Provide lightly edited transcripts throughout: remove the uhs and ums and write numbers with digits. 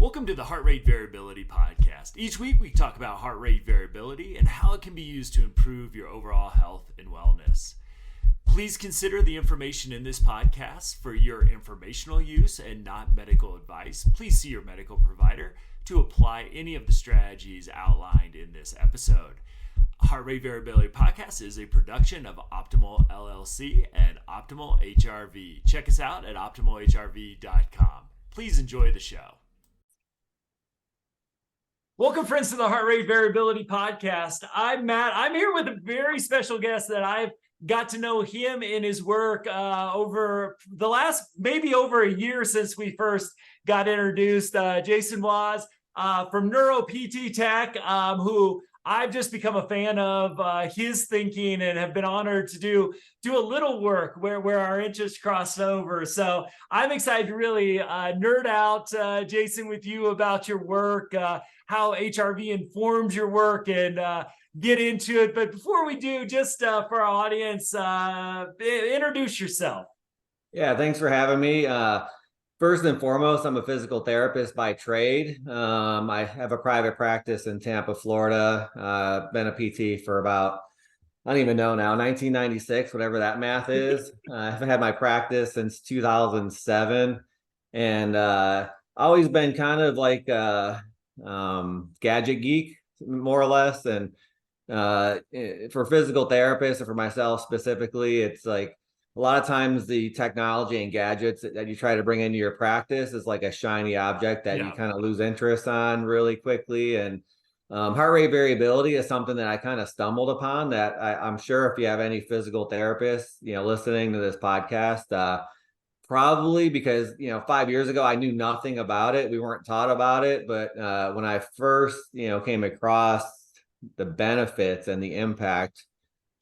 Welcome to the Heart Rate Variability Podcast. Each week we talk about heart rate variability and how it can be used to improve your overall health and wellness. Please consider the information in this podcast for your informational use and not medical advice. Please see your medical provider to apply any of the strategies outlined in this episode. Heart Rate Variability Podcast is a production of Optimal LLC and Optimal HRV. Check us out at optimalhrv.com. Please enjoy the show. Welcome, friends, to the Heart Rate Variability Podcast. I'm Matt. I'm here with a very special guest that I've got to know him and his work over the last, maybe over a year since we first got introduced. Jason Waz from NeuPTTech, who I've just become a fan of his thinking and have been honored to do a little work where our interests cross over. So I'm excited to really nerd out, Jason, with you about your work, how HRV informs your work, and get into it. But before we do, just for our audience, introduce yourself. Yeah, thanks for having me. First and foremost, I'm a physical therapist by trade. I have a private practice in Tampa, Florida. Been a PT for about, I don't even know now, 1996, whatever that math is. I've had my practice since 2007, and always been kind of like a gadget geek, more or less. And for physical therapists, and for myself specifically, it's like, a lot of times the technology and gadgets that you try to bring into your practice is like a shiny object that you kind of lose interest on really quickly. And heart rate variability is something that I kind of stumbled upon that I'm sure if you have any physical therapists, listening to this podcast, probably because, 5 years ago, I knew nothing about it. We weren't taught about it. But when I first, came across the benefits and the impact,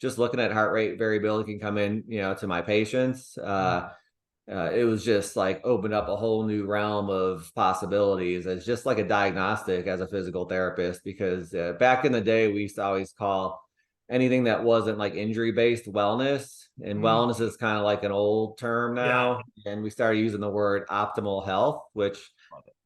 just looking at heart rate variability can come in, to my patients. It was just like opened up a whole new realm of possibilities as just like a diagnostic as a physical therapist, because back in the day, we used to always call anything that wasn't like injury-based wellness. And wellness is kind of like an old term now. Yeah. And we started using the word optimal health, which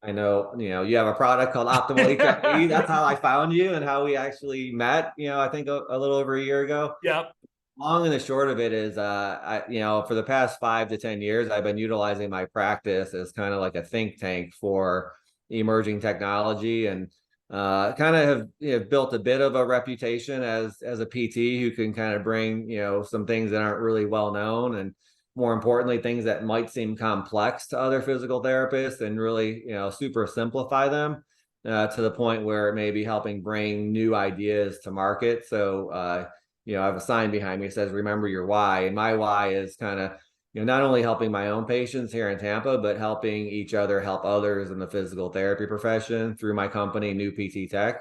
I know, you have a product called Optimal HRV. That's how I found you and how we actually met, I think a little over a year ago. Yep. Long and the short of it is, for the past 5 to 10 years, I've been utilizing my practice as kind of like a think tank for emerging technology, and kind of have built a bit of a reputation as a PT who can kind of bring, some things that aren't really well known, and more importantly, things that might seem complex to other physical therapists, and really, super simplify them to the point where it may be helping bring new ideas to market. So, I have a sign behind me that says, remember your why. And my why is kind of, not only helping my own patients here in Tampa, but helping each other help others in the physical therapy profession through my company, NeuPTTech,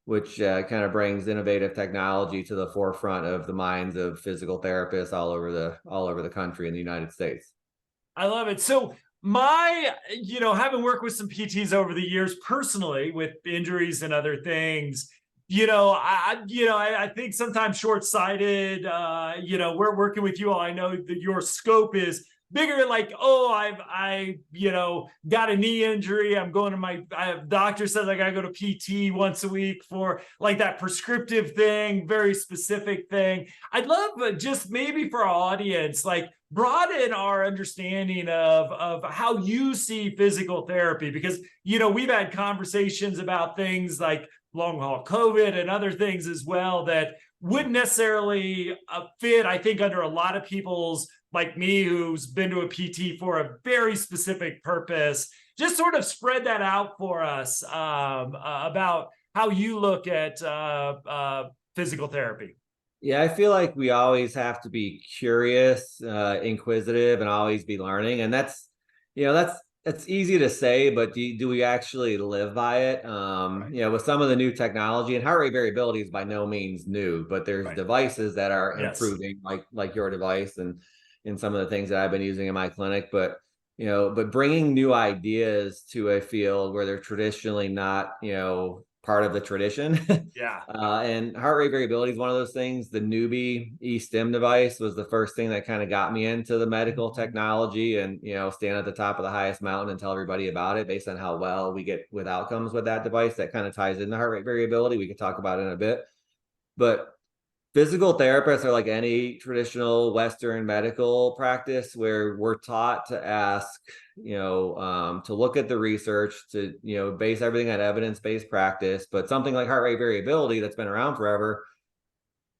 which kind of brings innovative technology to the forefront of the minds of physical therapists all over the country in the United States. I love it. So having worked with some PTs over the years personally with injuries and other things, I think sometimes short-sighted, we're working with you all. I know that your scope is bigger, like, I got a knee injury. I'm going to doctor says I got to go to PT once a week for like that prescriptive thing, very specific thing. I'd love just maybe for our audience, like broaden our understanding of how you see physical therapy, because, we've had conversations about things like long haul COVID and other things as well that wouldn't necessarily fit, I think, under a lot of people's, like me, who's been to a PT for a very specific purpose. Just sort of spread that out for us about how you look at physical therapy. Yeah, I feel like we always have to be curious, inquisitive, and always be learning. And that's easy to say, but do we actually live by it? With some of the new technology, and heart rate variability is by no means new, but there's devices that are improving, like your device and some of the things that I've been using in my clinic. But bringing new ideas to a field where they're traditionally not, part of the tradition. Yeah. And heart rate variability is one of those things. The newbie e-stim device was the first thing that kind of got me into the medical technology, and stand at the top of the highest mountain and tell everybody about it based on how well we get with outcomes with that device. That kind of ties into heart rate variability. We could talk about it in a bit, but physical therapists are like any traditional Western medical practice, where we're taught to ask, to look at the research, to, base everything on evidence-based practice. But something like heart rate variability that's been around forever,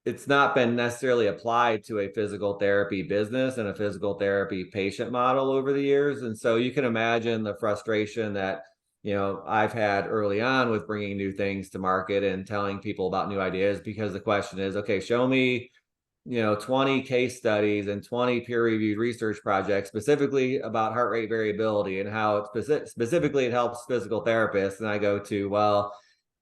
it's not been necessarily applied to a physical therapy business and a physical therapy patient model over the years. And so you can imagine the frustration that I've had early on with bringing new things to market and telling people about new ideas, because the question is, okay, show me 20 case studies and 20 peer-reviewed research projects specifically about heart rate variability and how specifically it helps physical therapists. And I go to, well,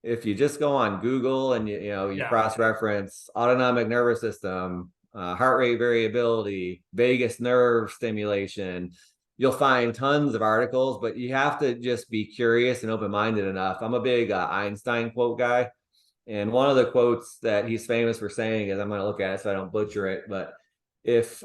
if you just go on Google and you cross-reference autonomic nervous system, heart rate variability, vagus nerve stimulation, you'll find tons of articles, but you have to just be curious and open-minded enough. I'm a big Einstein quote guy. And one of the quotes that he's famous for saying is, I'm going to look at it so I don't butcher it, but if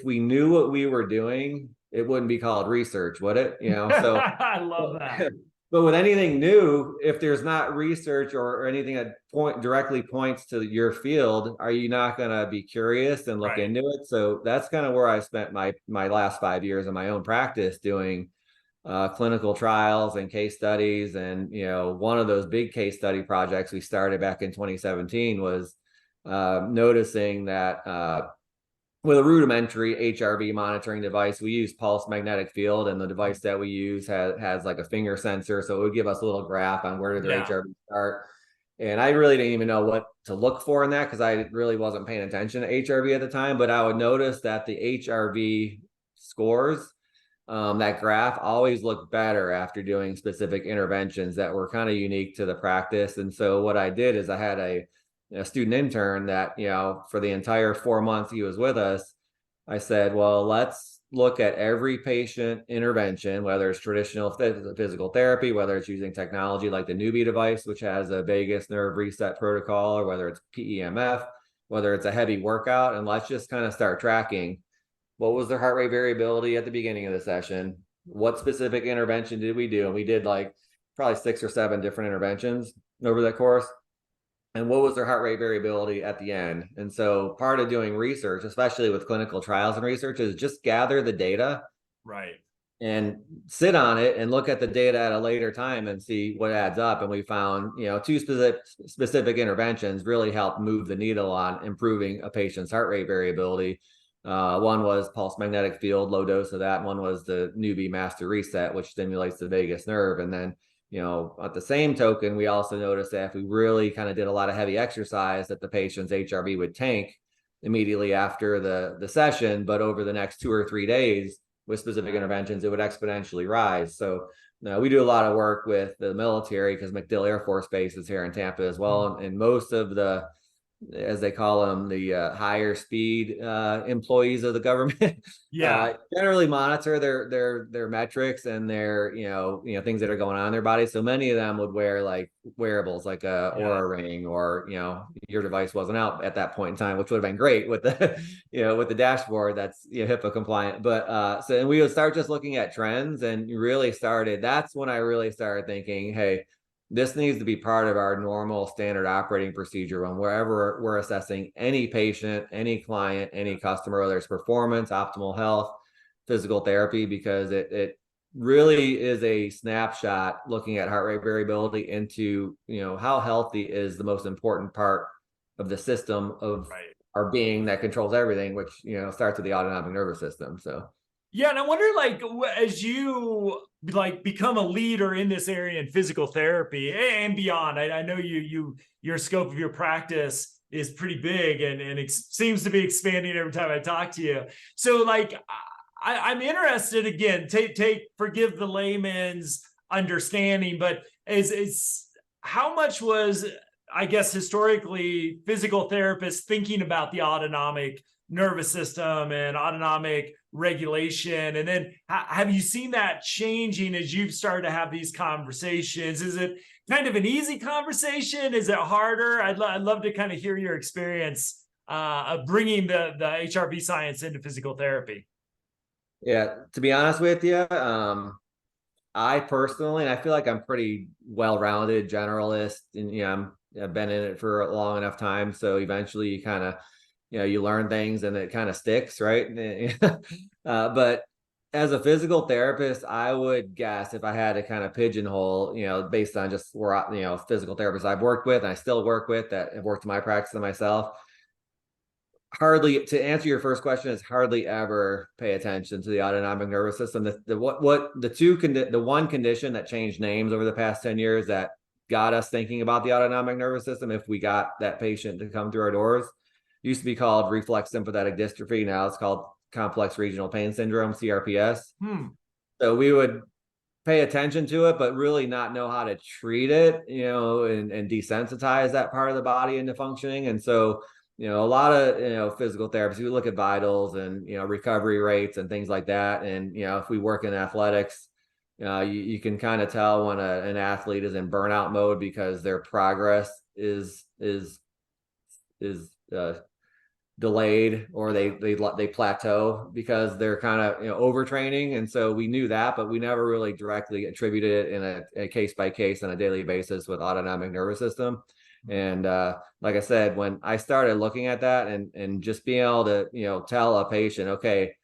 we knew what we were doing, it wouldn't be called research, would it? So I love that. But with anything new, if there's not research or anything that directly points to your field, are you not going to be curious and look into it? So that's kind of where I spent my last 5 years in my own practice, doing clinical trials and case studies. And one of those big case study projects we started back in 2017 was noticing that with a rudimentary HRV monitoring device, we use pulse magnetic field, and the device that we use has like a finger sensor, so it would give us a little graph on where did their HRV start. And I really didn't even know what to look for in that, because I really wasn't paying attention to HRV at the time. But I would notice that the HRV scores, that graph, always looked better after doing specific interventions that were kind of unique to the practice. And so what I did is I had a student intern that, for the entire 4 months he was with us, I said, well, let's look at every patient intervention, whether it's traditional physical therapy, whether it's using technology like the newbie device, which has a vagus nerve reset protocol, or whether it's PEMF, whether it's a heavy workout. And let's just kind of start tracking what was their heart rate variability at the beginning of the session, what specific intervention did we do? And we did like probably 6 or 7 different interventions over that course. And what was their heart rate variability at the end? And so part of doing research, especially with clinical trials and research, is just gather the data, and sit on it and look at the data at a later time and see what adds up. And we found, 2 specific interventions really helped move the needle on improving a patient's heart rate variability. One was pulse magnetic field, low dose of that. And one was the newbie master reset, which stimulates the vagus nerve. And then at the same token, we also noticed that if we really kind of did a lot of heavy exercise, that the patient's HRV would tank immediately after the session, but over the next 2 or 3 days with specific interventions, it would exponentially rise. So we do a lot of work with the military, because MacDill Air Force Base is here in Tampa as well. And most of the, as they call them, the higher speed employees of the government, generally monitor their metrics and their things that are going on in their body. So many of them would wear like wearables, like a Oura ring, or your device wasn't out at that point in time, which would have been great with the with the dashboard that's HIPAA compliant. But and we would start just looking at trends, and that's when I really started thinking, hey, this needs to be part of our normal standard operating procedure when wherever we're assessing any patient, any client, any customer, whether it's performance, optimal health, physical therapy, because it really is a snapshot looking at heart rate variability into, how healthy is the most important part of the system of our being that controls everything, which, starts with the autonomic nervous system. So. Yeah, and I wonder, like, as you become a leader in this area in physical therapy and beyond, I know your scope of your practice is pretty big, and it seems to be expanding every time I talk to you. So, like, I'm interested, again, forgive the layman's understanding, but is how much was, I guess, historically physical therapists thinking about the autonomic nervous system and autonomic regulation. And then have you seen that changing as you've started to have these conversations? Is it kind of an easy conversation? Is it harder? I'd love to kind of hear your experience of bringing the HRV science into physical therapy. Yeah, to be honest with you, I personally, and I feel like I'm pretty well-rounded generalist, and I've been in it for a long enough time. So eventually you kind of, you learn things and it kind of sticks, right? But as a physical therapist, I would guess if I had to kind of pigeonhole, based on just where, physical therapists I've worked with and I still work with that have worked in my practice and myself, hardly, to answer your first question, is hardly ever pay attention to the autonomic nervous system. The one condition that changed names over the past 10 years that got us thinking about the autonomic nervous system, if we got that patient to come through our doors, used to be called reflex sympathetic dystrophy. Now it's called complex regional pain syndrome, CRPS. So we would pay attention to it, but really not know how to treat it, and desensitize that part of the body into functioning. And so, a lot of, physical therapists, we look at vitals and, recovery rates and things like that. And, if we work in athletics, you can kind of tell when an athlete is in burnout mode because their progress is delayed, or they plateau because they're kind of overtraining. And so we knew that, but we never really directly attributed it in a case by case on a daily basis with autonomic nervous system. And like I said, when I started looking at that and just being able to tell a patient, okay,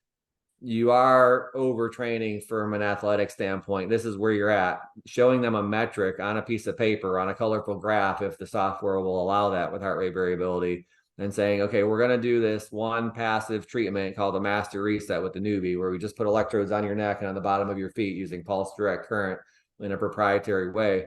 you are overtraining from an athletic standpoint, this is where you're at, showing them a metric on a piece of paper on a colorful graph, if the software will allow that with heart rate variability, and saying, okay, we're going to do this one passive treatment called a master reset with the newbie, where we just put electrodes on your neck and on the bottom of your feet using pulse direct current in a proprietary way.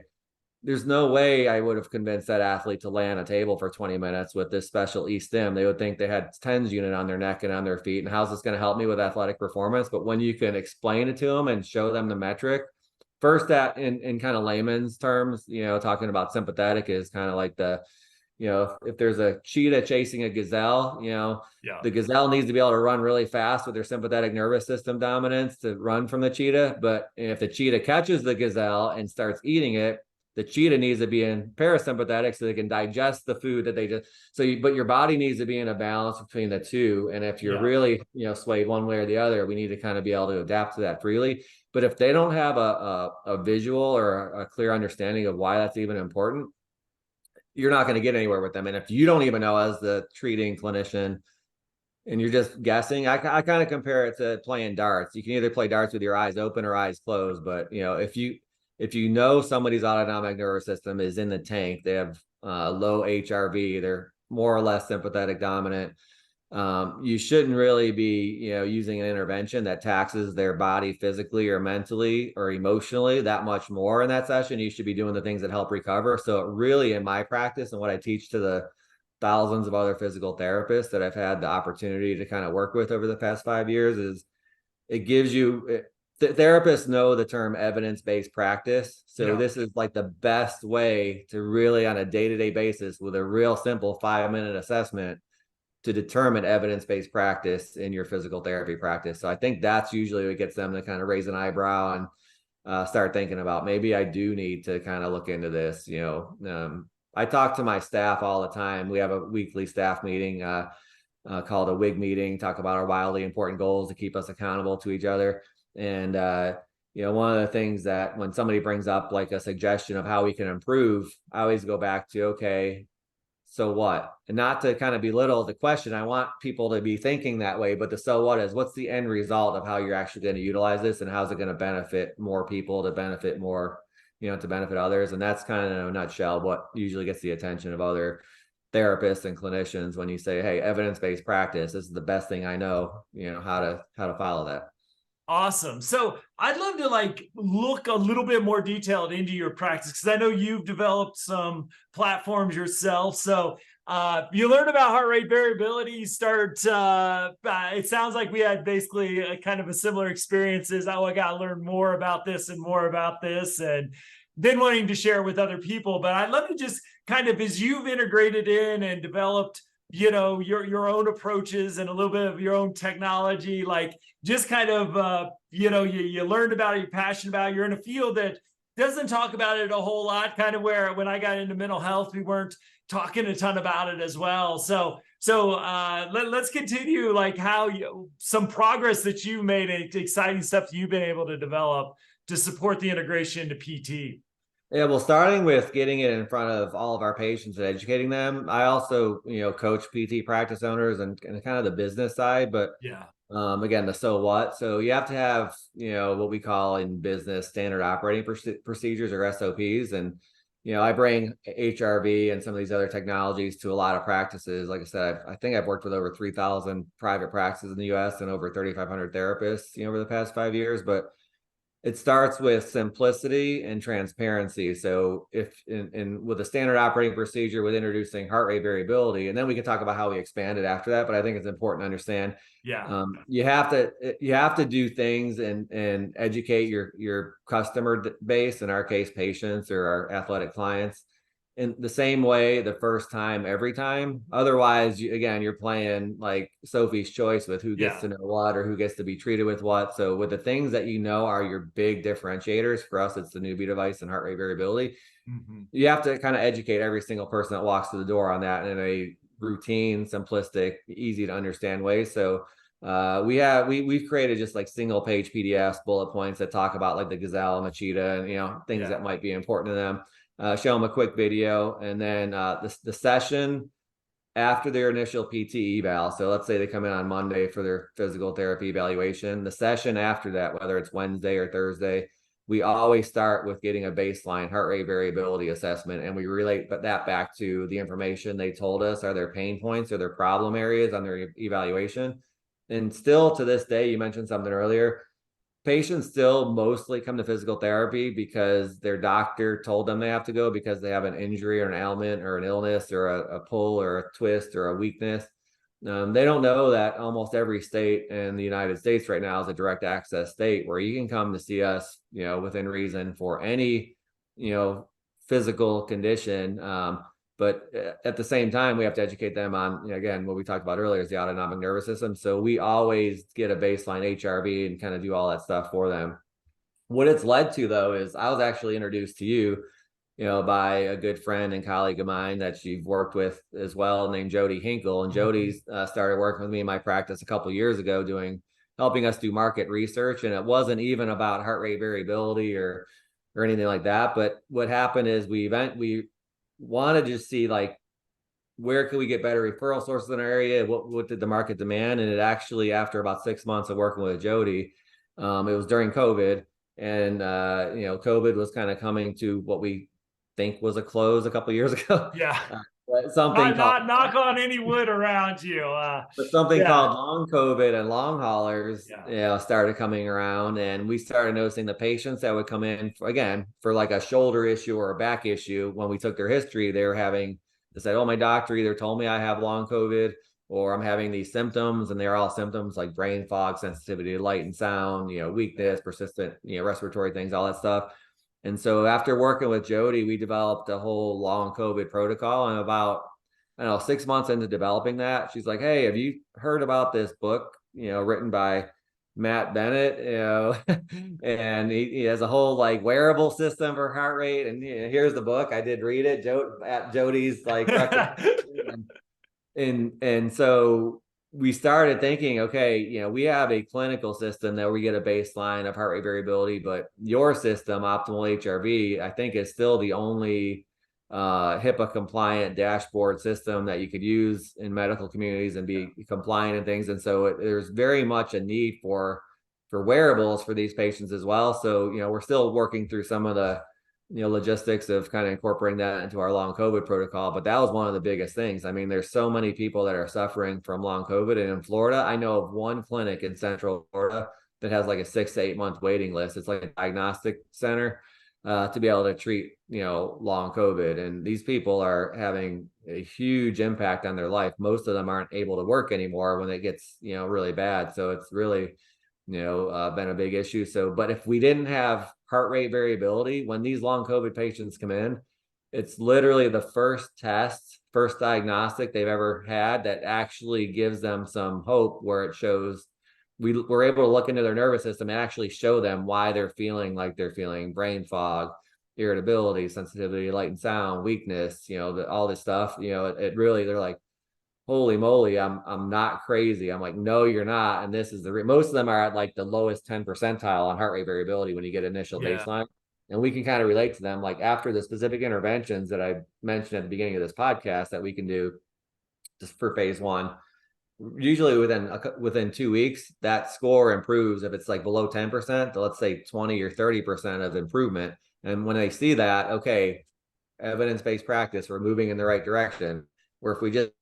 There's no way I would have convinced that athlete to lay on a table for 20 minutes with this special E-stim. They would think they had TENS unit on their neck and on their feet. And how's this going to help me with athletic performance? But when you can explain it to them and show them the metric, first, that in kind of layman's terms, talking about sympathetic is kind of like if there's a cheetah chasing a gazelle, the gazelle needs to be able to run really fast with their sympathetic nervous system dominance to run from the cheetah. But if the cheetah catches the gazelle and starts eating it, the cheetah needs to be in parasympathetic so they can digest the food that they just, but your body needs to be in a balance between the two. And if you're really, swayed one way or the other, we need to kind of be able to adapt to that freely. But if they don't have a visual or a clear understanding of why that's even important, you're not going to get anywhere with them. And if you don't even know as the treating clinician and you're just guessing, I kind of compare it to playing darts. You can either play darts with your eyes open or eyes closed. But, if you know somebody's autonomic nervous system is in the tank, they have low HRV, they're more or less sympathetic dominant, you shouldn't really be, using an intervention that taxes their body physically or mentally or emotionally that much more in that session. You should be doing the things that help recover. So really, in my practice and what I teach to the thousands of other physical therapists that I've had the opportunity to kind of work with over the past 5 years, is it gives you... Therapists know the term evidence-based practice. So this is like the best way to really, on a day-to-day basis, with a real simple 5-minute assessment, to determine evidence-based practice in your physical therapy practice. So I think that's usually what gets them to kind of raise an eyebrow and start thinking about, maybe I do need to kind of look into this. I talk to my staff all the time. We have a weekly staff meeting called a WIG meeting, talk about our wildly important goals to keep us accountable to each other. And, one of the things that when somebody brings up like a suggestion of how we can improve, I always go back to, okay, so what? And not to kind of belittle the question. I want people to be thinking that way, but the so what is, what's the end result of how you're actually going to utilize this, and how's it going to benefit more people, to benefit more, to benefit others. And that's kind of, in a nutshell, what usually gets the attention of other therapists and clinicians when you say, hey, evidence-based practice, this is the best thing I know, how to follow that. Awesome. So I'd love to look a little bit more detailed into your practice, because I know you've developed some platforms yourself. So you learned about heart rate variability. You start, it sounds like we had basically a kind of a similar experiences. Oh, I got to learn more about this and more about this, and then wanting to share with other people. But I'd love to just kind of, as you've integrated in and developed your own approaches and a little bit of your own technology, like just kind of, you learned about it, you're passionate about it, you're in a field that doesn't talk about it a whole lot, kind of where when I got into mental health, we weren't talking a ton about it as well. Let's continue, like how some progress that you made, exciting stuff that you've been able to develop to support the integration into PT. Yeah, well, starting with getting it in front of all of our patients and educating them. I also, coach PT practice owners and kind of the business side, but Yeah. again, the so what. So you have to have, what we call in business standard operating procedures or SOPs. And, I bring HRV and some of these other technologies to a lot of practices. Like I said, I think I've worked with over 3,000 private practices in the US and over 3,500 therapists, over the past 5 years. But it starts with simplicity and transparency. So if in with a standard operating procedure with introducing heart rate variability, and then we can talk about how we expand it after that. But I think it's important to understand, Yeah. you have to do things and educate your customer base, in our case, patients or our athletic clients, in the same way the first time every time. Otherwise, you're playing like Sophie's Choice with who gets Yeah. to know what or who gets to be treated with what. So with the things that are your big differentiators, for us it's the NeuPTTech device and heart rate variability. Mm-hmm. You have to kind of educate every single person that walks through the door on that in a routine, simplistic, easy to understand way. So we've created just like single page PDFs, bullet points that talk about like the gazelle and the cheetah and things that might be important to them. Show them a quick video, and then the session after their initial PT eval. So let's say they come in on Monday for their physical therapy evaluation. The session after that, whether it's Wednesday or Thursday, we always start with getting a baseline heart rate variability assessment, and we relate that back to the information they told us are their pain points or their problem areas on their evaluation. And still to this day, you mentioned something earlier, patients still mostly come to physical therapy because their doctor told them they have to go because they have an injury or an ailment or an illness or a pull or a twist or a weakness. They don't know that almost every state in the United States right now is a direct access state where you can come to see us, within reason for any, physical condition. But at the same time, we have to educate them on, again, what we talked about earlier is the autonomic nervous system. So we always get a baseline HRV and kind of do all that stuff for them. What it's led to, though, is I was actually introduced to you, by a good friend and colleague of mine that you've worked with as well, named Jody Hinkle. And Jody's started working with me in my practice a couple of years ago, helping us do market research. And it wasn't even about heart rate variability or anything like that. But what happened is we wanted to see, like, where can we get better referral sources in our area? What did the market demand? And it actually, after about 6 months of working with Jody, it was during COVID, and COVID was kind of coming to what we think was a close a couple of years ago. Yeah. Something Not knock on any wood around you. but something Yeah. called long COVID and long haulers, Yeah. started coming around, and we started noticing the patients that would come in for like a shoulder issue or a back issue. When we took their history, they said, "Oh, my doctor either told me I have long COVID or I'm having these symptoms," and they're all symptoms like brain fog, sensitivity to light and sound, weakness, persistent, respiratory things, all that stuff. And so after working with Jody, we developed a whole long COVID protocol. And about, I don't know, 6 months into developing that, she's like, "Hey, have you heard about this book, written by Matt Bennett, and he has a whole like wearable system for heart rate. And here's the book. I did read it. At Jody's like recommendation. And so we started thinking, okay, we have a clinical system that we get a baseline of heart rate variability, but your system, Optimal HRV, I think is still the only HIPAA compliant dashboard system that you could use in medical communities and be compliant and things. And so there's very much a need for wearables for these patients as well. So, we're still working through some of the logistics of kind of incorporating that into our long COVID protocol. But that was one of the biggest things. I mean, there's so many people that are suffering from long COVID. And in Florida, I know of one clinic in Central Florida that has like a 6 to 8 month waiting list. It's like a diagnostic center to be able to treat, long COVID. And these people are having a huge impact on their life. Most of them aren't able to work anymore when it gets, really bad. So it's really, been a big issue. So, but if we didn't have heart rate variability, when these long COVID patients come in, It's literally the first diagnostic they've ever had that actually gives them some hope, where it shows we're able to look into their nervous system and actually show them why they're feeling like they're feeling: brain fog, irritability, sensitivity to light and sound, weakness, all this stuff. It really, they're like, holy moly, I'm not crazy. I'm like, no, you're not. And this is most of them are at like the lowest 10 percentile on heart rate variability when you get initial Yeah. baseline. And we can kind of relate to them, like after the specific interventions that I mentioned at the beginning of this podcast that we can do just for phase one. Usually within 2 weeks, that score improves. If it's like below 10% to, let's say, 20 or 30% of improvement. And when they see that, okay, evidence-based practice, we're moving in the right direction. Where if we just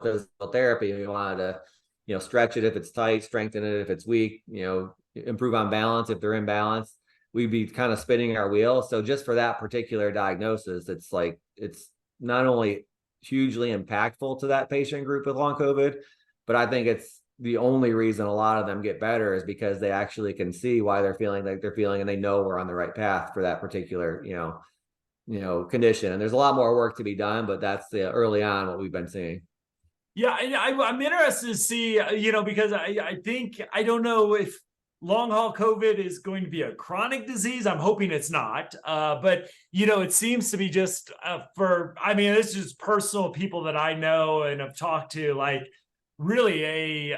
physical therapy, we wanted to, stretch it if it's tight, strengthen it if it's weak, improve on balance if they're imbalanced, we'd be kind of spinning our wheels. So just for that particular diagnosis, it's not only hugely impactful to that patient group with long COVID, but I think it's the only reason a lot of them get better is because they actually can see why they're feeling like they're feeling, and they know we're on the right path for that particular, condition. And there's a lot more work to be done, but that's early on what we've been seeing. Yeah, I'm interested to see, because I think, I don't know if long haul COVID is going to be a chronic disease. I'm hoping it's not. But, it seems to be just it's just personal people that I know and have talked to, like really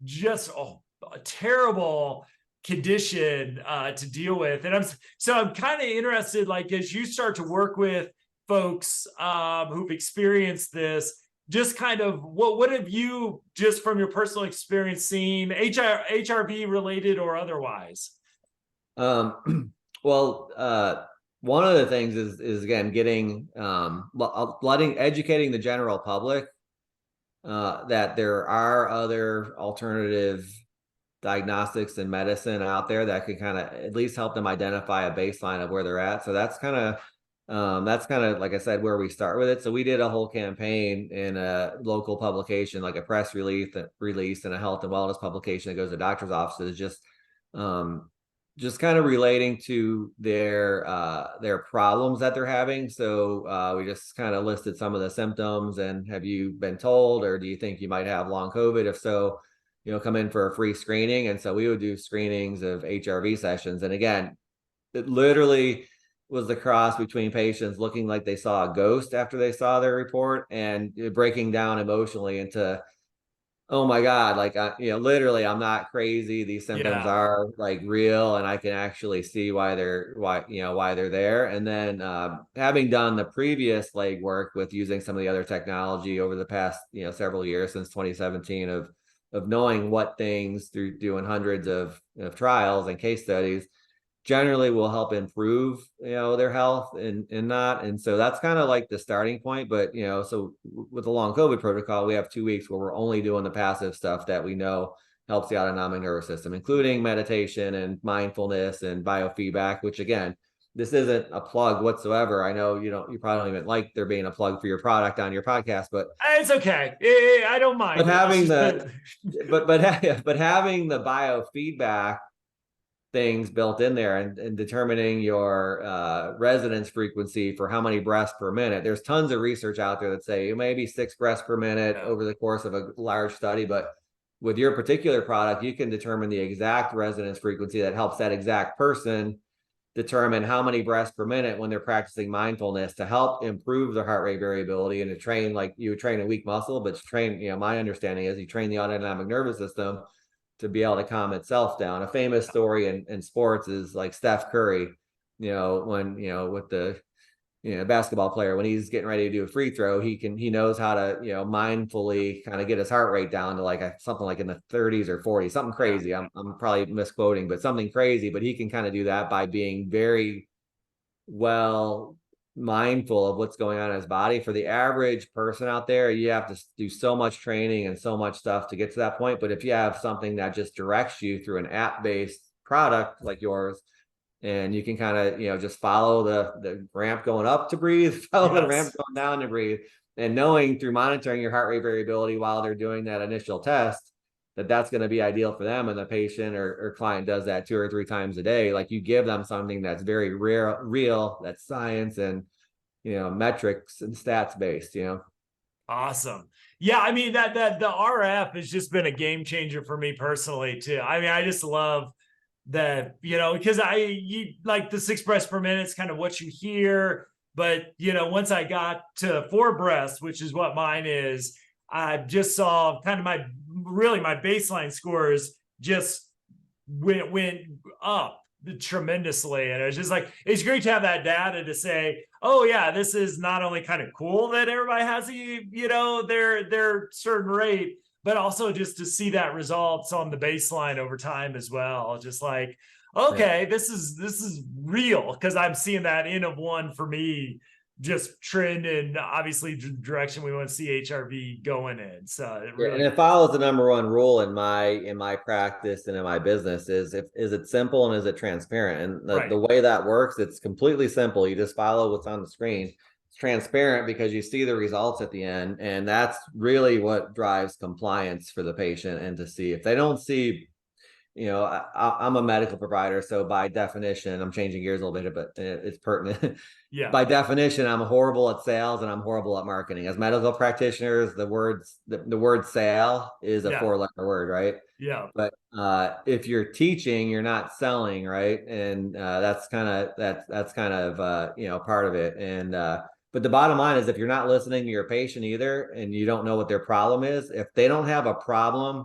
just a terrible condition to deal with. And I'm kind of interested, like, as you start to work with folks who've experienced this, just kind of what have you, just from your personal experience, seen, HRV related or otherwise? Well, one of the things is again getting educating the general public that there are other alternative diagnostics and medicine out there that could kind of at least help them identify a baseline of where they're at. So that's kind of like I said, where we start with it. So we did a whole campaign in a local publication, like a press release and a health and wellness publication that goes to doctors' offices, just kind of relating to their problems that they're having. So we just kind of listed some of the symptoms, and have you been told, or do you think you might have long COVID? If so, come in for a free screening. And so we would do screenings of HRV sessions. And again, it literally was the cross between patients looking like they saw a ghost after they saw their report, and breaking down emotionally into, oh my God, like, literally, I'm not crazy. These symptoms are like real, and I can actually see why they're there. And then having done the previous legwork with using some of the other technology over the past, several years since 2017 of knowing what things through doing hundreds of trials and case studies generally will help improve, their health and not. And so that's kind of like the starting point. But, so with the long COVID protocol, we have 2 weeks where we're only doing the passive stuff that we know helps the autonomic nervous system, including meditation and mindfulness and biofeedback, which again, this isn't a plug whatsoever. I know you probably don't even like there being a plug for your product on your podcast, but it's okay. I don't mind. But having but having the biofeedback things built in there, and determining your resonance frequency for how many breaths per minute. There's tons of research out there that say maybe 6 breaths per minute over the course of a large study, but with your particular product, you can determine the exact resonance frequency that helps that exact person determine how many breaths per minute when they're practicing mindfulness, to help improve their heart rate variability, and to train, like you would train a weak muscle, but to train, my understanding is you train the autonomic nervous system to be able to calm itself down. A famous story in sports is like Steph Curry, when, with the, basketball player, when he's getting ready to do a free throw, he knows how to, mindfully kind of get his heart rate down to like something like in the 30s or 40s, something crazy. I'm probably misquoting, but something crazy. But he can kind of do that by being very well mindful of what's going on in his body. For the average person out there, you have to do so much training and so much stuff to get to that point. But if you have something that just directs you through an app-based product like yours, and you can kind of, just follow the ramp going up to breathe, follow the ramp going down to breathe, and knowing through monitoring your heart rate variability while they're doing that initial test, that's going to be ideal for them. And the patient or client does that 2 or 3 times a day. Like, you give them something that's very real, that's science, and, metrics and stats based, Awesome. Yeah, I mean that the RF has just been a game changer for me personally too. I mean, I just love that, because like the 6 breaths per minute is kind of what you hear. But once I got to 4 breaths, which is what mine is, I just saw kind of my baseline scores just went up tremendously. And it was just like, it's great to have that data to say, oh yeah, this is not only kind of cool that everybody has their certain rate, but also just to see that results on the baseline over time as well. Just like, okay, this is real, because I'm seeing that N of 1 for me just trend in obviously direction we want to see HRV going in. So it really, and it follows the number one rule in my practice and in my business is it simple and is it transparent? And the way that works, it's completely simple. You just follow what's on the screen. It's transparent because you see the results at the end, and that's really what drives compliance for the patient. And to see if they don't see, I'm a medical provider, so by definition, I'm changing gears a little bit, but it's pertinent. yeah. By definition, I'm horrible at sales and I'm horrible at marketing. As medical practitioners, the word sale is a 4-letter word, right? Yeah. But if you're teaching, you're not selling, right? And that's kind of part of it. And but the bottom line is, if you're not listening to your patient either, and you don't know what their problem is, if they don't have a problem,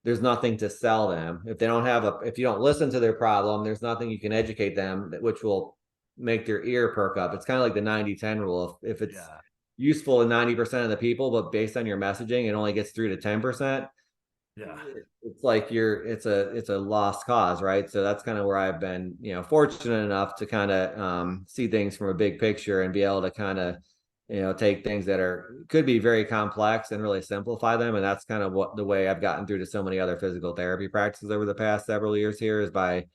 there's nothing to sell them. If you don't listen to their problem, there's nothing you can educate them, which will make their ear perk up. It's kind of like the 90-10 rule. If it's useful to 90% of the people, but based on your messaging, it only gets through to 10%. It's like it's a lost cause, right? So that's kind of where I've been, fortunate enough to kind of see things from a big picture and be able to kind of take things that could be very complex and really simplify them. And that's kind of the way I've gotten through to so many other physical therapy practices over the past several years here, is by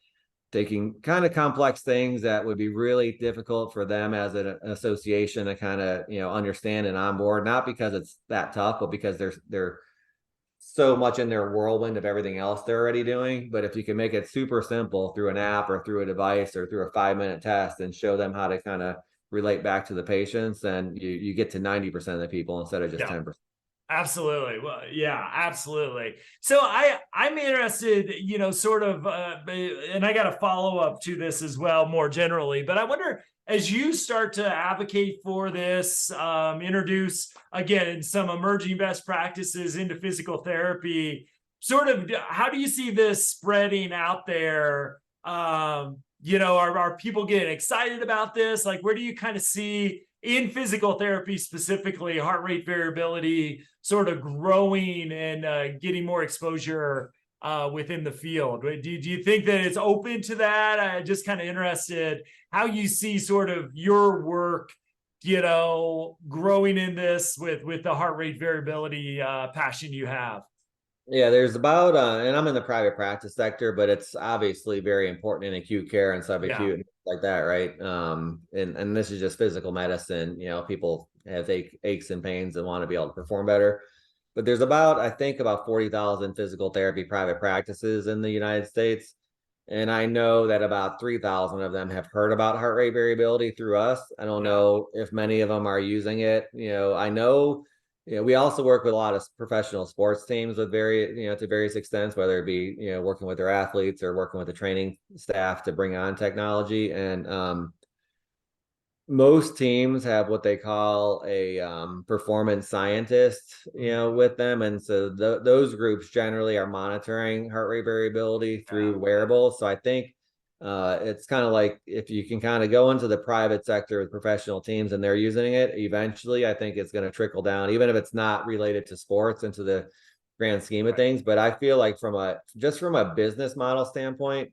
taking kind of complex things that would be really difficult for them as an association to kind of, understand and onboard, not because it's that tough, but because they're so much in their whirlwind of everything else they're already doing. But if you can make it super simple through an app or through a device or through a 5-minute test and show them how to kind of relate back to the patients, then you get to 90% of the people instead of just 10%. Absolutely. Well, yeah, absolutely. So I'm interested, sort of, and I got a follow up to this as well, more generally, but I wonder, as you start to advocate for this, introduce again some emerging best practices into physical therapy, sort of, how do you see this spreading out there? Are people getting excited about this? Like, where do you kind of see in physical therapy specifically heart rate variability sort of growing and getting more exposure within the field? Do you think that it's open to that? I'm just kind of interested how you see sort of your work, growing in this with the heart rate variability passion you have. Yeah, there's about, and I'm in the private practice sector, but it's obviously very important in acute care and subacute and like that, right? And this is just physical medicine. People have aches and pains and want to be able to perform better. But there's I think about 40,000 physical therapy private practices in the United States. And I know that about 3,000 of them have heard about heart rate variability through us. I don't know if many of them are using it. I know. We also work with a lot of professional sports teams with to various extents, whether it be, working with their athletes or working with the training staff to bring on technology. And most teams have what they call a performance scientist, with them. And so those groups generally are monitoring heart rate variability through wearables. So I think it's kind of like, if you can kind of go into the private sector with professional teams and they're using it, eventually I think it's going to trickle down, even if it's not related to sports, into the grand scheme of things. But I feel like from a business model standpoint,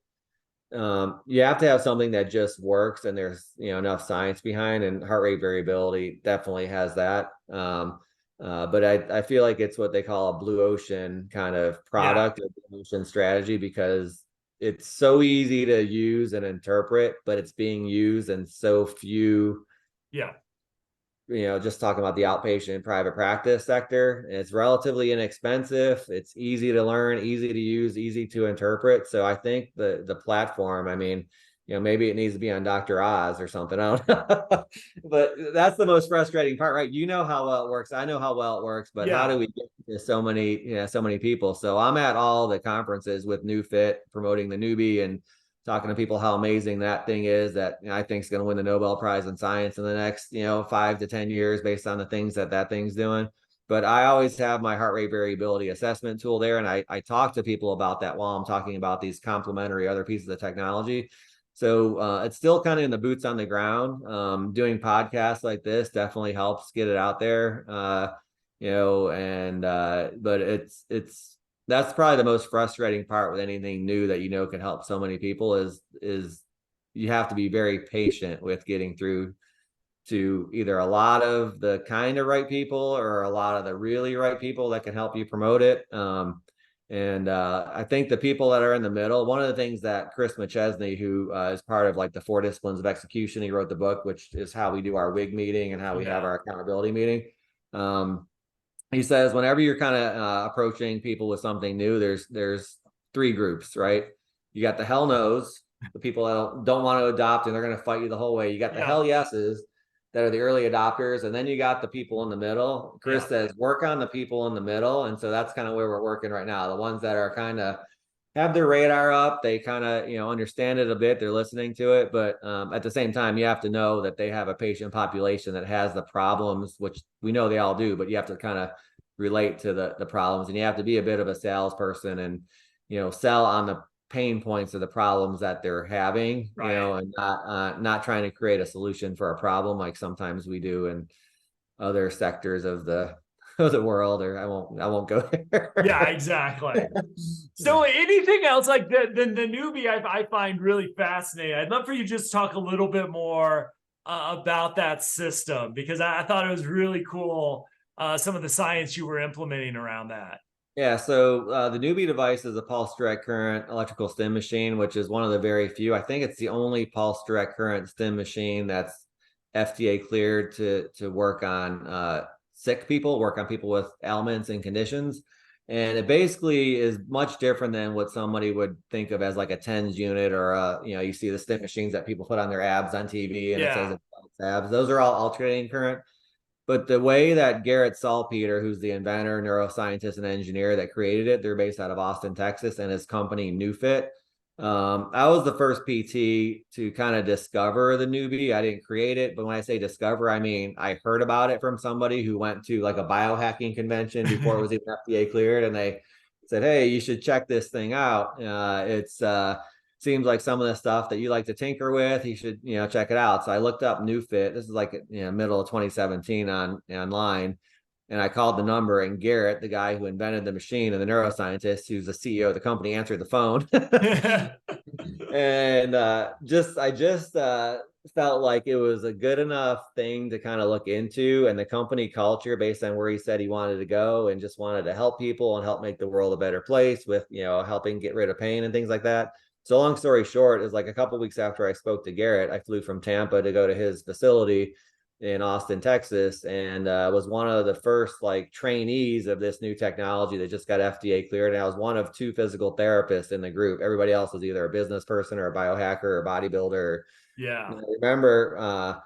you have to have something that just works and there's enough science behind, and heart rate variability definitely has that. But I feel like it's what they call a blue ocean kind of product, or blue ocean strategy, because it's so easy to use and interpret, but it's being used in so few. Just talking about the outpatient private practice sector, it's relatively inexpensive. It's easy to learn, easy to use, easy to interpret. So I think the platform, I mean, maybe it needs to be on Dr. Oz or something. I don't know. But that's the most frustrating part, right? You know how well it works. I know how well it works, but how Yeah. do we get to so many people? So I'm at all the conferences with NeuFit, promoting the newbie and talking to people how amazing that thing is that I think is going to win the Nobel Prize in science in the next, 5 to 10 years based on the things that thing's doing. But I always have my heart rate variability assessment tool there. And I talk to people about that while I'm talking about these complementary other pieces of technology. So it's still kind of in the boots on the ground. Doing podcasts like this definitely helps get it out there. But it's that's probably the most frustrating part with anything new that can help so many people is you have to be very patient with getting through to either a lot of the kind of right people or a lot of the really right people that can help you promote it. I think the people that are in the middle, one of the things that Chris McChesney, who is part of like the 4 disciplines of execution, he wrote the book, which is how we do our WIG meeting and how we have our accountability meeting. He says, whenever you're kind of approaching people with something new, there's 3 groups, right? You got the hell no's, the people that don't want to adopt and they're going to fight you the whole way. You got the hell yeses that are the early adopters, and then you got the people in the middle. Chris says, work on the people in the middle. And so that's kind of where we're working right now. The ones that are kind of have their radar up, they kind of, understand it a bit, they're listening to it. But at the same time, you have to know that they have a patient population that has the problems, which we know they all do, but you have to kind of relate to the problems, and you have to be a bit of a salesperson and, sell on the pain points of the problems that they're having, and not trying to create a solution for a problem like sometimes we do in other sectors of the world. Or I won't go there. Yeah, exactly. So anything else like the newbie I find really fascinating. I'd love for you to just talk a little bit more about that system, because I thought it was really cool, some of the science you were implementing around that. Yeah, so the newbie device is a pulse direct current electrical stim machine, which is one of the very few. I think it's the only pulse direct current stim machine that's FDA cleared to work on sick people, work on people with ailments and conditions. And it basically is much different than what somebody would think of as like a TENS unit, or you see the stim machines that people put on their abs on TV and it says it's abs. Those are all alternating current. But the way that Garrett Salpeter, who's the inventor, neuroscientist, and engineer that created it, they're based out of Austin, Texas, and his company NeuFit. I was the first PT to kind of discover the newbie. I didn't create it, but when I say discover, I mean I heard about it from somebody who went to like a biohacking convention before it was even FDA cleared, and they said, "Hey, you should check this thing out. It's seems like some of the stuff that you like to tinker with, you should, check it out." So I looked up NeuFit. This is like, middle of 2017 online. And I called the number, and Garrett, the guy who invented the machine and the neuroscientist who's the CEO of the company, answered the phone. And I just felt like it was a good enough thing to kind of look into, and the company culture based on where he said he wanted to go and just wanted to help people and help make the world a better place with, helping get rid of pain and things like that. So long story short is, like, a couple of weeks after I spoke to Garrett, I flew from Tampa to go to his facility in Austin, Texas, and was one of the first like trainees of this new technology that just got FDA cleared. And I was one of 2 physical therapists in the group. Everybody else was either a business person or a biohacker or a bodybuilder. Yeah. And I remember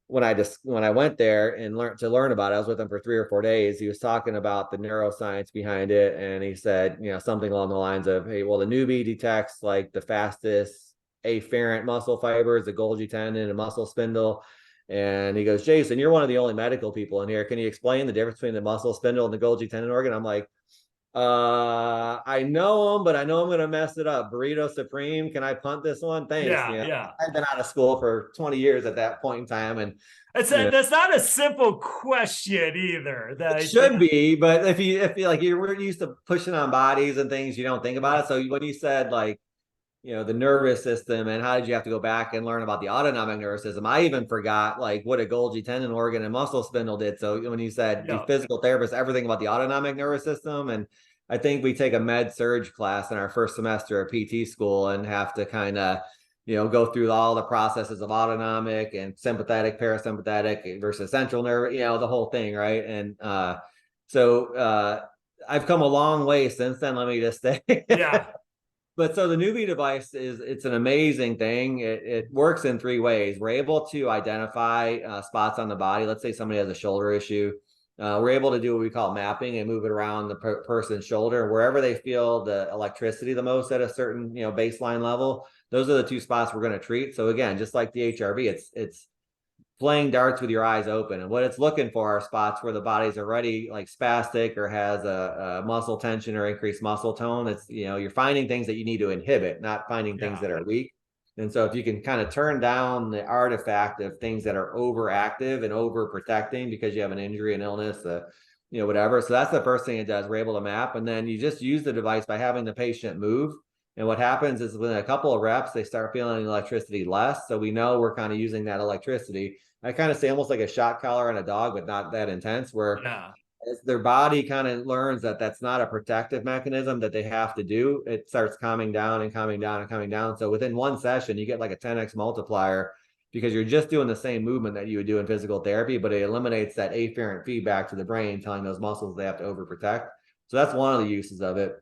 when I went there and learn about it, I was with him for 3 or 4 days. He was talking about the neuroscience behind it, and he said, something along the lines of, "Hey, well, the newbie detects like the fastest afferent muscle fibers, the Golgi tendon and muscle spindle." And he goes, "Jason, you're one of the only medical people in here. Can you explain the difference between the muscle spindle and the Golgi tendon organ?" I'm like, I know them, but I know I'm going to mess it up. Burrito Supreme. Can I punt this one? Thanks. Yeah. I've been out of school for 20 years at that point in time. And that's not a simple question either. It should be, but if you like, you're used to pushing on bodies and things, you don't think about it. So when you said like, the nervous system and how did you have to go back and learn about the autonomic nervous system, I even forgot like what a Golgi tendon organ and muscle spindle did. So when you said you physical therapists, everything about the autonomic nervous system, and I think we take a med surge class in our first semester of PT school and have to kind of, go through all the processes of autonomic and sympathetic, parasympathetic versus central nerve, the whole thing, right? And so I've come a long way since then. Let me just say, Yeah. But so the newbie device it's an amazing thing. It works in three ways. We're able to identify spots on the body. Let's say somebody has a shoulder issue. We're able to do what we call mapping and move it around the person's shoulder wherever they feel the electricity the most at a certain baseline level. Those are the two spots we're going to treat. So again, just like the HRV, it's playing darts with your eyes open, and what it's looking for are spots where the body's already like spastic or has a muscle tension or increased muscle tone. It's you're finding things that you need to inhibit, not finding things that are weak. And so if you can kind of turn down the artifact of things that are overactive and overprotecting because you have an injury, an illness, whatever. So that's the first thing it does. We're able to map, and then you just use the device by having the patient move. And what happens is within a couple of reps, they start feeling electricity less. So we know we're kind of using that electricity. I kind of say almost like a shot collar on a dog, but not that intense, where as their body kind of learns that that's not a protective mechanism that they have to do, it starts calming down and calming down and calming down. So within one session, you get like a 10x multiplier because you're just doing the same movement that you would do in physical therapy, but it eliminates that afferent feedback to the brain telling those muscles they have to overprotect. So that's one of the uses of it.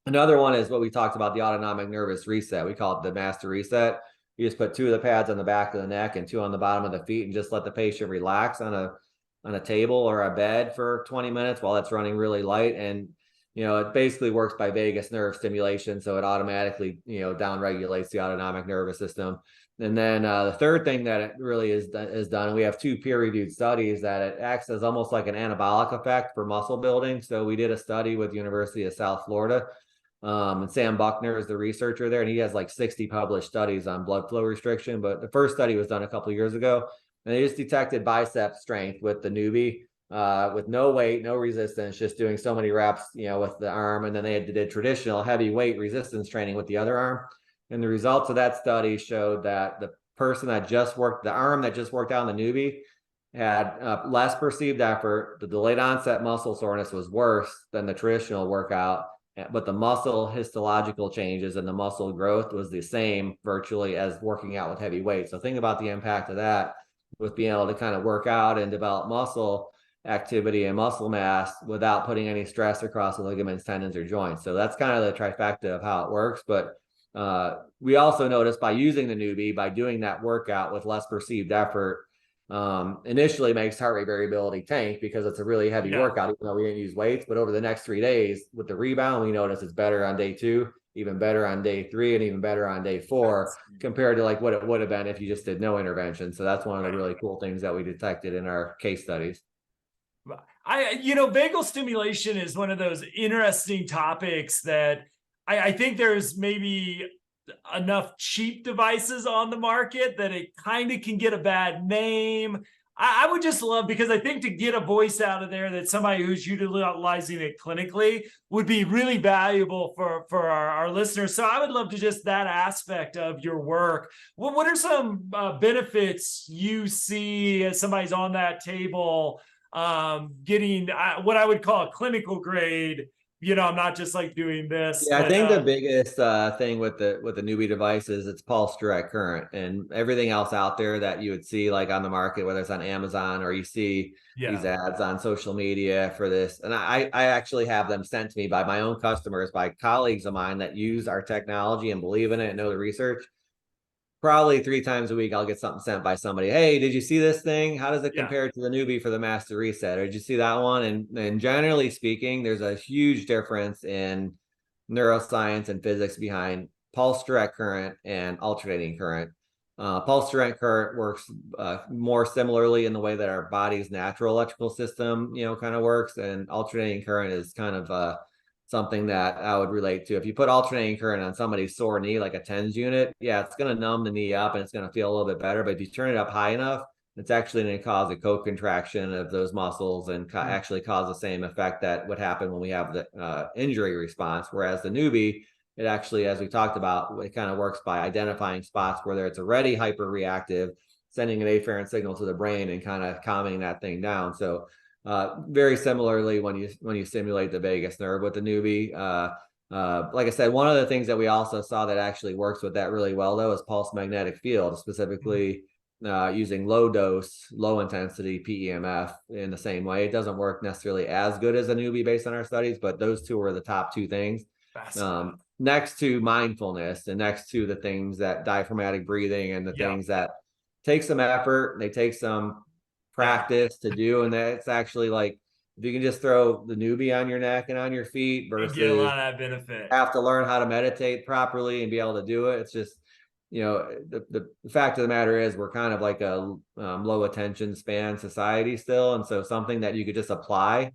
Another one is what we talked about, the autonomic nervous reset. We call it the master reset. You just put two of the pads on the back of the neck and two on the bottom of the feet and just let the patient relax on a table or a bed for 20 minutes while it's running really light. And, it basically works by vagus nerve stimulation. So it automatically, down regulates the autonomic nervous system. And then the third thing that it really is done, and we have two peer-reviewed studies, that it acts as almost like an anabolic effect for muscle building. So we did a study with the University of South Florida. And Sam Buckner is the researcher there, and he has like 60 published studies on blood flow restriction. But the first study was done a couple of years ago, and they just detected bicep strength with the newbie, with no weight, no resistance, just doing so many reps, with the arm. And then they did traditional heavy weight resistance training with the other arm. And the results of that study showed that the person that just worked, the arm that just worked out on the newbie, had less perceived effort. The delayed onset muscle soreness was worse than the traditional workout, but the muscle histological changes and the muscle growth was the same virtually as working out with heavy weight. So think about the impact of that with being able to kind of work out and develop muscle activity and muscle mass without putting any stress across the ligaments, tendons, or joints. So that's kind of the trifecta of how it works. But we also noticed by using the newbie, by doing that workout with less perceived effort, initially makes heart rate variability tank because it's a really heavy workout, even though we didn't use weights. But over the next 3 days with the rebound, we notice it's better on day 2, even better on day 3, and even better on day 4 compared to like what it would have been if you just did no intervention. So that's one of the really cool things that we detected in our case studies. Vagal stimulation is one of those interesting topics that I think there's maybe enough cheap devices on the market that it kind of can get a bad name. I would just love, because I think to get a voice out of there that somebody who's utilizing it clinically would be really valuable for our listeners. So I would love to just that aspect of your work. What are some benefits you see as somebody's on that table getting what I would call a clinical grade? I'm not just like doing this. Yeah, I think the biggest thing with the newbie device is it's pulse direct current, and everything else out there that you would see like on the market, whether it's on Amazon or you see these ads on social media for this. And I actually have them sent to me by my own customers, by colleagues of mine that use our technology and believe in it and know the research. Probably 3 times a week, I'll get something sent by somebody. Hey, did you see this thing? How does it compare to the newbie for the master reset? Or did you see that one? And generally speaking, there's a huge difference in neuroscience and physics behind pulse direct current and alternating current. Pulse direct current works more similarly in the way that our body's natural electrical system, kind of works. And alternating current is kind of something that I would relate to. If you put alternating current on somebody's sore knee, like a TENS unit, it's going to numb the knee up and it's going to feel a little bit better. But if you turn it up high enough, it's actually going to cause a co-contraction of those muscles and actually cause the same effect that would happen when we have the injury response. Whereas the newbie, it actually, as we talked about, it kind of works by identifying spots where it's already hyperreactive, sending an afferent signal to the brain and kind of calming that thing down. So very similarly, when you stimulate the vagus nerve with the newbie, like I said, one of the things that we also saw that actually works with that really well, though, is pulse magnetic field, specifically using low dose, low intensity PEMF in the same way. It doesn't work necessarily as good as a newbie based on our studies, but those two are the top 2 things. next to mindfulness and next to the things that diaphragmatic breathing and the Yeah. things that take some effort, they take some practice to do. And that's actually like, if you can just throw the newbie on your neck and on your feet And get a versus lot of that benefit. have to learn how to meditate properly and be able to do it. It's just, the fact of the matter is we're kind of like a low attention span society still. And so something that you could just apply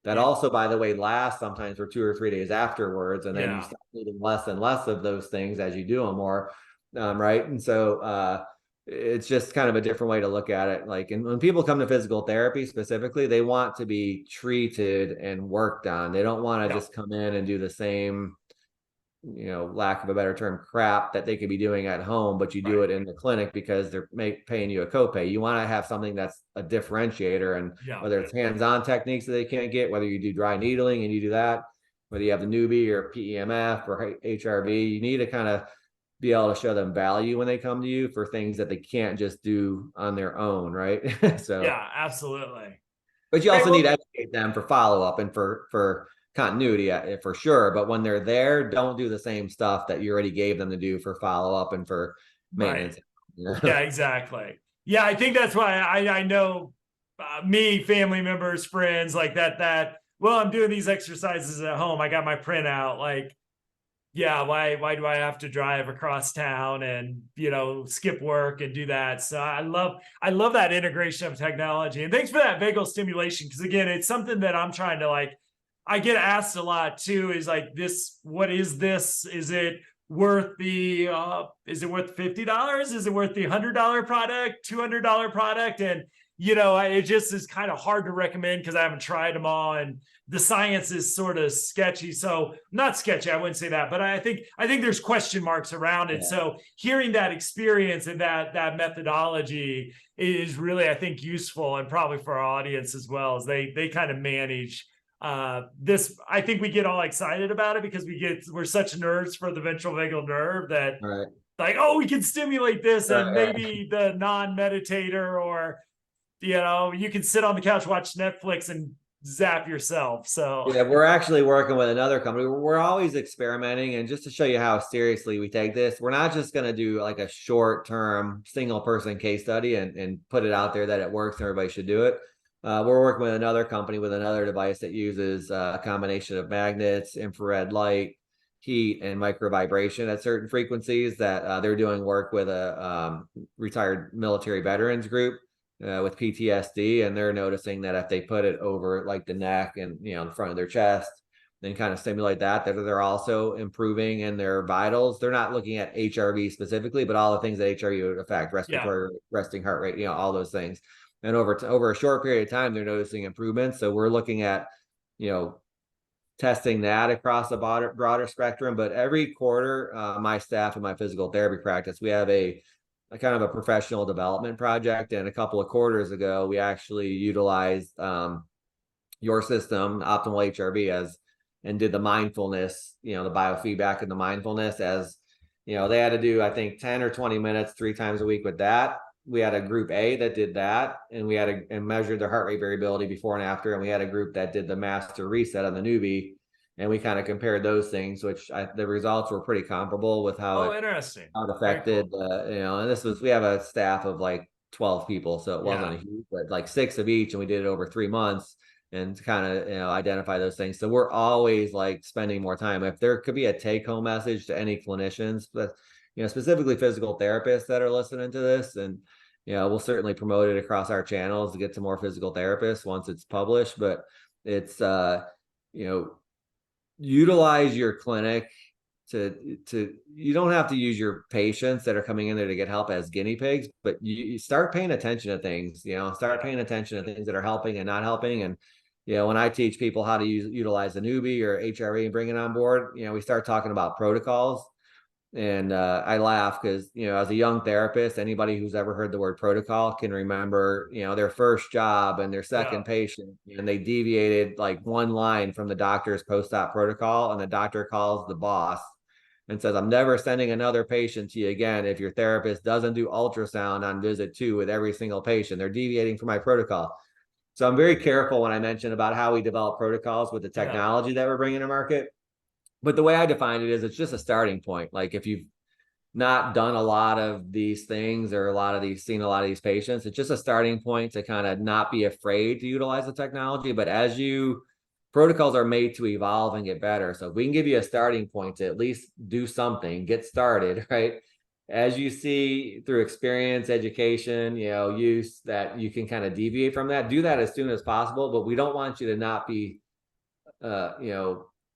that Yeah. also, by the way, lasts sometimes for 2 or 3 days afterwards. And then you Yeah. start needing less and less of those things as you do them more. Right. And so it's just kind of a different way to look at it. Like, and when people come to physical therapy specifically, they want to be treated and worked on. They don't want to Yeah. just come in and do the same, lack of a better term, crap that they could be doing at home, but you do Right. it in the clinic because they're paying you a copay. You want to have something that's a differentiator, and Yeah. whether it's hands-on techniques that they can't get, whether you do dry needling and you do that, whether you have the newbie or PEMF or HRV, you need to kind of be able to show them value when they come to you for things that they can't just do on their own, right? So, Yeah, absolutely. but you Great. also need Well, to educate them for follow-up and for continuity, for sure. But when they're there, don't do the same stuff that you already gave them to do for follow-up and for right. maintenance. Yeah, exactly. Yeah, I think that's why I know me, family members, friends like that, well, I'm doing these exercises at home. I got my printout. Like, yeah, why do I have to drive across town and, skip work and do that? So I love that integration of technology. And thanks for that vagal stimulation. Cause again, it's something that I'm trying to like, I get asked a lot too, is like this, what is this? Is it worth is it worth $50? Is it worth the $100 product, $200 product? And, it just is kind of hard to recommend because I haven't tried them all. And the science is sort of sketchy. So not sketchy, I wouldn't say that, but I think there's question marks around it. Yeah. So hearing that experience and that methodology is really, I think, useful, and probably for our audience as well, as they kind of manage this. I think we get all excited about it because we're such nerds for the ventral vagal nerve that Right. like, oh, we can stimulate this, and Right. maybe the non-meditator, or you can sit on the couch, watch Netflix, and zap yourself. So Yeah, we're actually working with another company. We're always experimenting, and just to show you how seriously we take this, we're not just going to do like a short-term single-person case study and put it out there that it works and everybody should do it. We're working with another company with another device that uses a combination of magnets, infrared light, heat, and micro vibration at certain frequencies. That they're doing work with a retired military veterans group with PTSD, and they're noticing that if they put it over like the neck and in front of their chest, then kind of stimulate that they're also improving in their vitals. They're not looking at HRV specifically, but all the things that HRV would affect: respiratory, resting heart rate, all those things. And over a short period of time, they're noticing improvements. So we're looking at testing that across a broader spectrum. But every quarter, my staff in my physical therapy practice, we have a kind of a professional development project. And a couple of quarters ago, we actually utilized your system, Optimal HRV, and did the mindfulness, the biofeedback and the mindfulness as, they had to do, I think, 10 or 20 minutes 3 times a week with that. We had a group A that did that, and we had and measured their heart rate variability before and after. And we had a group that did the master reset on the newbie, and we kind of compared those things, which the results were pretty comparable with how interesting. how it affected, Cool. and we have a staff of like 12 people, so it wasn't a huge, but like 6 of each, and we did it over 3 months and to kind of, identify those things. So we're always like spending more time. If there could be a take home message to any clinicians, but, specifically physical therapists that are listening to this, and, we'll certainly promote it across our channels to get to more physical therapists once it's published, but it's, utilize your clinic to you don't have to use your patients that are coming in there to get help as guinea pigs, but you start paying attention to things, start paying attention to things that are helping and not helping. And when I teach people how to utilize a newbie or HRV and bring it on board, we start talking about protocols. And I laugh because, as a young therapist, anybody who's ever heard the word protocol can remember, their first job and their second patient, and they deviated like one line from the doctor's post-op protocol, and the doctor calls the boss and says, "I'm never sending another patient to you again if your therapist doesn't do ultrasound on visit 2 with every single patient. They're deviating from my protocol." So I'm very careful when I mention about how we develop protocols with the technology that we're bringing to market. But the way I define it is it's just a starting point. Like if you've not done a lot of these things or seen a lot of these patients, it's just a starting point to kind of not be afraid to utilize the technology. But protocols are made to evolve and get better. So if we can give you a starting point to at least do something, get started, right? As you see through experience, education, use, that you can kind of deviate from that, do that as soon as possible. But we don't want you to not be,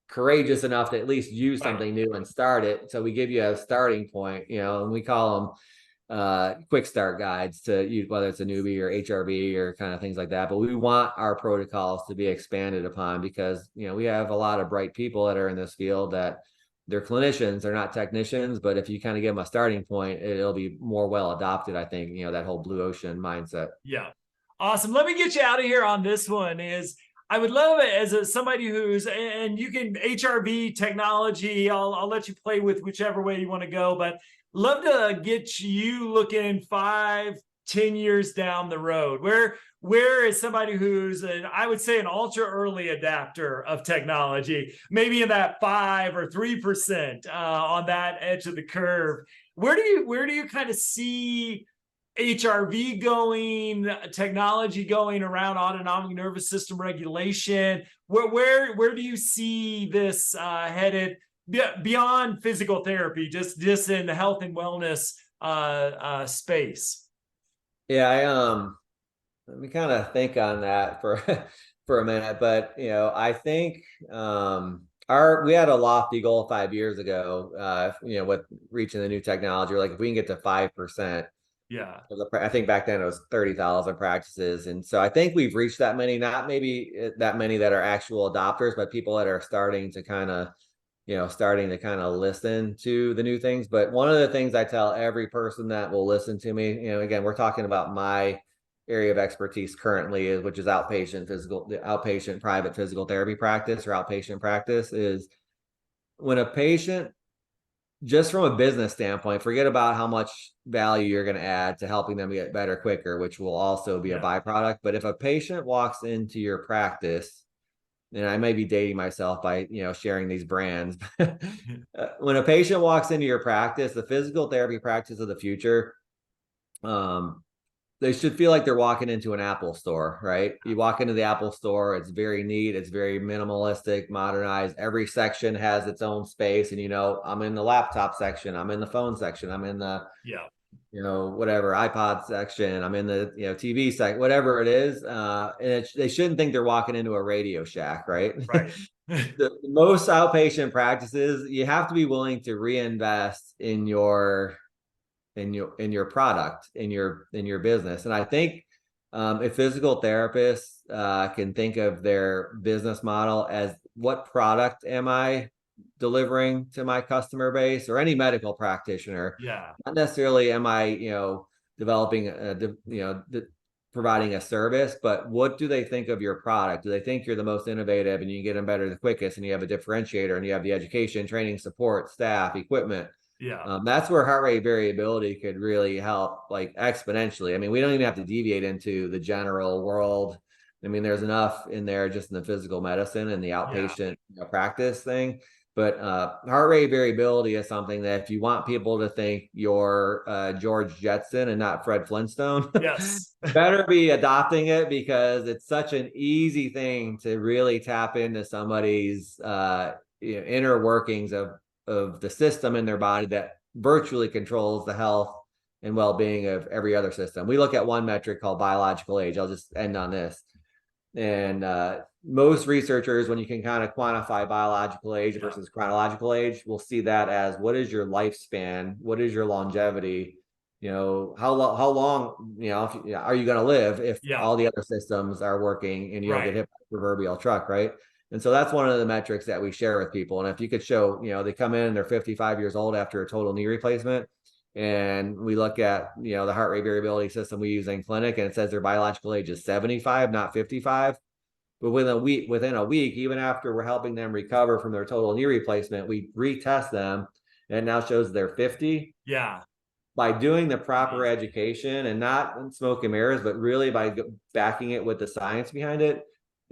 courageous enough to at least use something new and start it. So we give you a starting point, and we call them quick start guides to use, whether it's a newbie or HRV or kind of things like that. But we want our protocols to be expanded upon because, we have a lot of bright people that are in this field that they're clinicians, they're not technicians, but if you kind of give them a starting point, it'll be more well adopted. I think, that whole blue ocean mindset. Yeah. Awesome. Let me get you out of here on this one. I would love it as somebody who's, and you can HRV technology, I'll let you play with whichever way you want to go, but love to get you looking 5-10 years down the road. Where is somebody who's I would say an ultra early adapter of technology, maybe in that 5 or 3% on that edge of the curve? Where do you kind of see HRV going, technology going around autonomic nervous system regulation? Where do you see this headed beyond physical therapy, just in the health and wellness space? Yeah, let me kind of think on that for for a minute. But I think we had a lofty goal 5 years ago, with reaching the new technology. We're like, if we can get to 5%. Yeah. I think back then it was 30,000 practices. And so I think we've reached that many, not maybe that many that are actual adopters, but people that are starting to kind of listen to the new things. But one of the things I tell every person that will listen to me, again, we're talking about my area of expertise currently, which is outpatient private physical therapy practice or outpatient practice, is when a patient, just from a business standpoint, forget about how much value you're going to add to helping them get better quicker, which will also be a byproduct. But if a patient walks into your practice, and I may be dating myself by, sharing these brands, when a patient walks into your practice, the physical therapy practice of the future, they should feel like they're walking into an Apple store, right? You walk into the Apple store, it's very neat, it's very minimalistic, modernized. Every section has its own space. And, I'm in the laptop section, I'm in the phone section, I'm in the, whatever, iPod section, I'm in the, TV section, whatever it is. And they shouldn't think they're walking into a Radio Shack, right? Right. The most outpatient practices, you have to be willing to reinvest in your product, in your business. And I think if physical therapists can think of their business model as, what product am I delivering to my customer base, or any medical practitioner? Not necessarily am I developing providing a service, but what do they think of your product? Do they think you're the most innovative and you get them better the quickest, and you have a differentiator, and you have the education, training, support, staff, equipment? That's where heart rate variability could really help, like, exponentially. I mean, we don't even have to deviate into the general world. I mean, there's enough in there just in the physical medicine and the outpatient practice thing. But heart rate variability is something that, if you want people to think you're George Jetson and not Fred Flintstone, better be adopting it, because it's such an easy thing to really tap into somebody's inner workings of the system in their body that virtually controls the health and well-being of every other system. We look at one metric called biological age. I'll just end on this. And most researchers, when you can kind of quantify biological age versus chronological age, will see that as, what is your lifespan? What is your longevity? How long, are you going to live if all the other systems are working and you don't get hit by the proverbial truck, right? And so that's one of the metrics that we share with people. And if you could show, they come in and they're 55 years old after a total knee replacement, and we look at, the heart rate variability system we use in clinic, and it says their biological age is 75, not 55. But within a week, even after we're helping them recover from their total knee replacement, we retest them, and it now shows they're 50. By doing the proper education, and not smoke and mirrors, but really by backing it with the science behind it,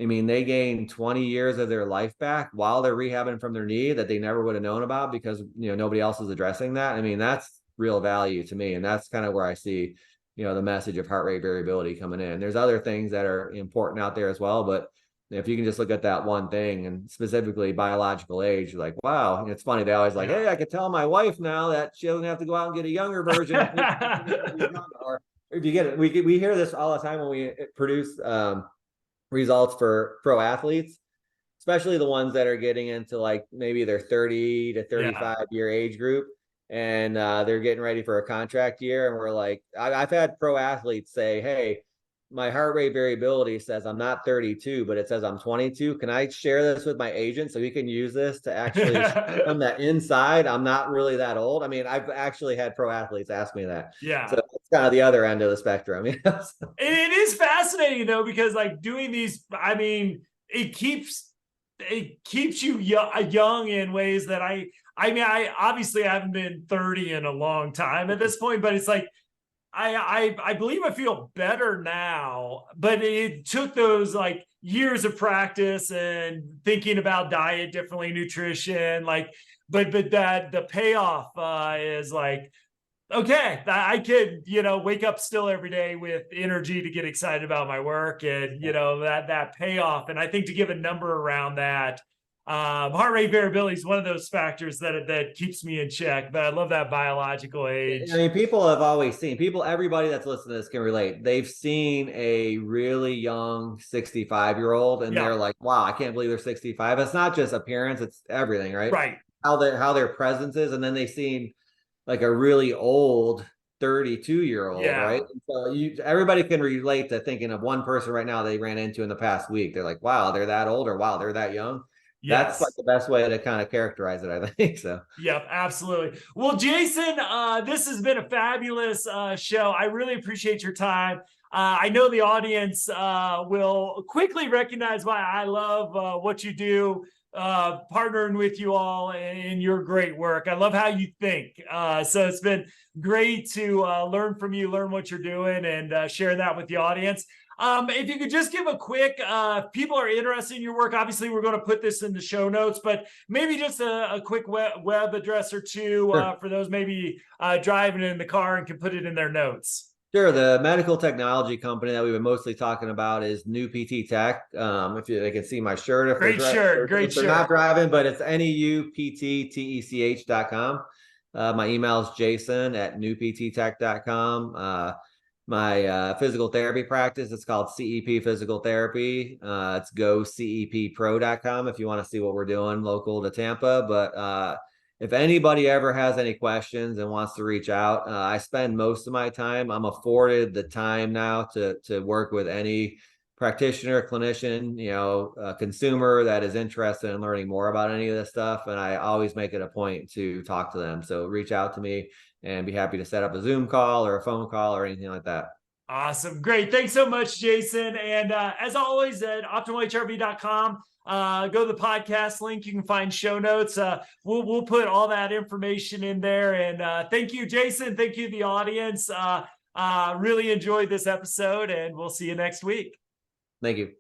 I mean, they gain 20 years of their life back while they're rehabbing from their knee that they never would have known about because, nobody else is addressing that. I mean, that's real value to me. And that's kind of where I see, the message of heart rate variability coming in. There's other things that are important out there as well, but if you can just look at that one thing and specifically biological age, you're like, wow. And it's funny. They always like, Yeah. hey, I could tell my wife now that she doesn't have to go out and get a younger version. Or if you get it, we hear this all the time when we produce results for pro athletes, especially the ones that are getting into like maybe their 30 to 35-year age group. And they're getting ready for a contract year. And we're like, I've had pro athletes say, hey, my heart rate variability says I'm not 32, but it says I'm 22. Can I share this with my agent so he can use this to actually show them that inside I'm not really that old? I mean, I've actually had pro athletes ask me that. Yeah. So it's kind of the other end of the spectrum. It is fascinating though, because like doing these, I mean, it keeps you young in ways that I obviously haven't been 30 in a long time at this point, but it's like, I believe I feel better now, but it took those like years of practice and thinking about diet differently, nutrition, like, but that the payoff is like, okay, I could, wake up still every day with energy to get excited about my work and, that payoff. And I think to give a number around that, heart rate variability is one of those factors that keeps me in check, but I love that biological age. I mean, people have always seen everybody that's listening to this can relate. They've seen a really young 65-year-old and they're like, wow, I can't believe they're 65. It's not just appearance, it's everything, right? Right. How their presence is. And then they've seen like a really old 32-year-old, right? And so everybody can relate to thinking of one person right now they ran into in the past week. They're like, wow, they're that old, or wow, they're that young. That's like the best way to kind of characterize it, I think. So yep, absolutely. Well, Jason, this has been a fabulous show. I really appreciate your time. I know the audience will quickly recognize why I love what you do, partnering with you all in your great work. I love how you think. So it's been great to learn from you, learn what you're doing, and share that with the audience. If you could just give a quick, if people are interested in your work, obviously we're going to put this in the show notes, but maybe just a quick web address or two for those maybe driving in the car and can put it in their notes. Sure. The medical technology company that we've been mostly talking about is NeuPTTech. If they can see my shirt, Great shirt. They're not driving, but it's NeuPTTech.com. My email is jason@neupttech.com. My physical therapy practice, it's called CEP Physical Therapy. It's gocepro.com if you want to see what we're doing local to Tampa. But if anybody ever has any questions and wants to reach out, I spend most of my time. I'm afforded the time now to work with any practitioner, clinician, consumer that is interested in learning more about any of this stuff. And I always make it a point to talk to them. So reach out to me and be happy to set up a Zoom call or a phone call or anything like that. Awesome. Great. Thanks so much, Jason. And as always, at optimalhrv.com, go to the podcast link. You can find show notes. We'll put all that information in there. And thank you, Jason. Thank you, the audience. Really enjoyed this episode, and we'll see you next week. Thank you.